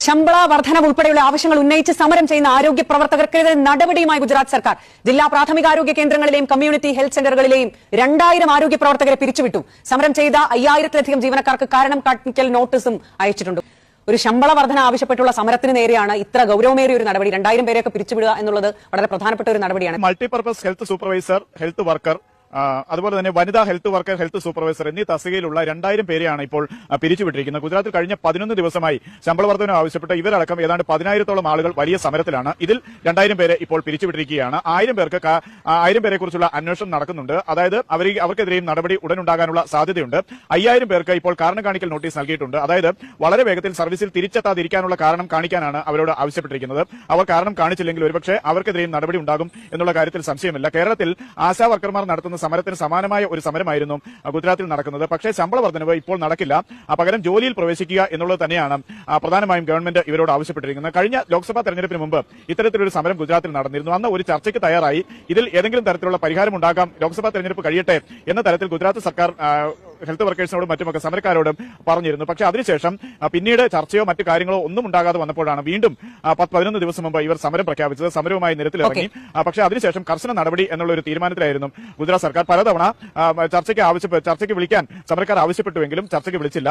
ശമ്പള വർധനവ് ഉൾപ്പെടെയുള്ള ആവശ്യങ്ങൾ ഉന്നയിച്ച് സമരം ചെയ്യുന്ന ആരോഗ്യ പ്രവർത്തകർക്കെതിരെ നടപടിയുമായി ഗുജറാത്ത് സർക്കാർ. ജില്ലാ പ്രാഥമികാരോഗ്യ കേന്ദ്രങ്ങളിലെയും കമ്മ്യൂണിറ്റി ഹെൽത്ത് സെന്ററുകളിലെയും 2000 ആരോഗ്യ പ്രവർത്തകരെ പിരിച്ചുവിട്ടു. സമരം ചെയ്ത 5000-ലധികം ജീവനക്കാർക്ക് കാരണം കാണിക്കൽ നോട്ടീസും അയച്ചിട്ടുണ്ട്. ഒരു ശമ്പള വർധന ആവശ്യപ്പെട്ടുള്ള സമരത്തിന് നേരെയാണ് ഇത്ര ഗൌരവമേറിയ ഒരു നടപടി. 2000 പേരെയൊക്കെ പിരിച്ചുവിടുക എന്നുള്ളത് വളരെ പ്രധാനപ്പെട്ട ഒരു നടപടിയാണ്. Multipurpose health supervisor, health worker, അതുപോലെ തന്നെ വനിതാ ഹെൽത്ത് വർക്കർ, ഹെൽത്ത് സൂപ്പർവൈസർ എന്നീ തസ്തികയിലുള്ള 2000 പേരെയാണ് ഇപ്പോൾ പിരിച്ചുവിട്ടിരിക്കുന്നത്. ഗുജറാത്തിൽ കഴിഞ്ഞ 11 ദിവസമായി ശമ്പള വർധന ആവശ്യപ്പെട്ട് ഇവരടക്കം ഏതാണ്ട് 10,000-ഓളം ആളുകൾ വലിയ സമരത്തിലാണ്. ഇതിൽ 2000 പേരെ ഇപ്പോൾ പിരിച്ചുവിട്ടിരിക്കുകയാണ്. 1000 പേരെ കുറിച്ചുള്ള അന്വേഷണം നടക്കുന്നുണ്ട്. അതായത് അവർക്കെതിരെയും നടപടി ഉടനുണ്ടാകാനുള്ള സാധ്യതയുണ്ട്. 5000 പേർക്ക് ഇപ്പോൾ കാരണം കാണിക്കൽ നോട്ടീസ് നൽകിയിട്ടുണ്ട്. അതായത് വളരെ വേഗത്തിൽ സർവീസിൽ തിരിച്ചെത്താതിരിക്കാനുള്ള കാരണം കാണിക്കാനാണ് അവരോട് ആവശ്യപ്പെട്ടിരിക്കുന്നത്. അവർ കാരണം കാണിച്ചില്ലെങ്കിൽ ഒരുപക്ഷെ അവർക്കെതിരെയും നടപടി ഉണ്ടാകും എന്നുള്ള കാര്യത്തിൽ സംശയമില്ല. കേരളത്തിൽ ആശാ വർക്കർമാർ നടത്തുന്ന സമരത്തിന് സമാനമായ ഒരു സമരമായിരുന്നു ഗുജറാത്തിൽ നടക്കുന്നത്. പക്ഷേ ശമ്പള വർധനവ് ഇപ്പോൾ നടക്കില്ല. പകരം ജോലിയിൽ പ്രവേശിക്കുക എന്നുള്ളത് തന്നെയാണ് പ്രധാനമായും ഗവൺമെന്റ് ഇവരോട് ആവശ്യപ്പെട്ടിരിക്കുന്നത്. കഴിഞ്ഞ ലോക്സഭാ തെരഞ്ഞെടുപ്പിന് മുമ്പ് ഇത്തരത്തിലൊരു സമരം ഗുജറാത്തിൽ നടന്നിരുന്നു. അന്ന് ഒരു ചർച്ചയ്ക്ക് തയ്യാറായി. ഇതിൽ ഏതെങ്കിലും തരത്തിലുള്ള പരിഹാരം ഉണ്ടാകാം, ലോക്സഭാ തെരഞ്ഞെടുപ്പ് കഴിയട്ടെ എന്ന തരത്തിൽ ഗുജറാത്ത് സർക്കാർ ഹെൽത്ത് വർക്കേഴ്സിനോടും മറ്റുമൊക്കെ സമരക്കാരോടും പറഞ്ഞിരുന്നു. പക്ഷേ അതിനുശേഷം പിന്നീട് ചർച്ചയോ മറ്റു കാര്യങ്ങളോ ഒന്നും ഉണ്ടാകാതെ വന്നപ്പോഴാണ് വീണ്ടും 10-11 ദിവസം മുമ്പ് ഇവർ സമരം പ്രഖ്യാപിച്ചത്. സമരവുമായി നിരത്തിലിറങ്ങി. പക്ഷേ അതിനുശേഷം കർശന നടപടി എന്നുള്ള ഒരു തീരുമാനത്തിലായിരുന്നു ഗുജറാത്ത് സർക്കാർ. പലതവണ ചർച്ചയ്ക്ക് വിളിക്കാൻ സമരക്കാർ ആവശ്യപ്പെട്ടുവെങ്കിലും ചർച്ചയ്ക്ക് വിളിച്ചില്ല.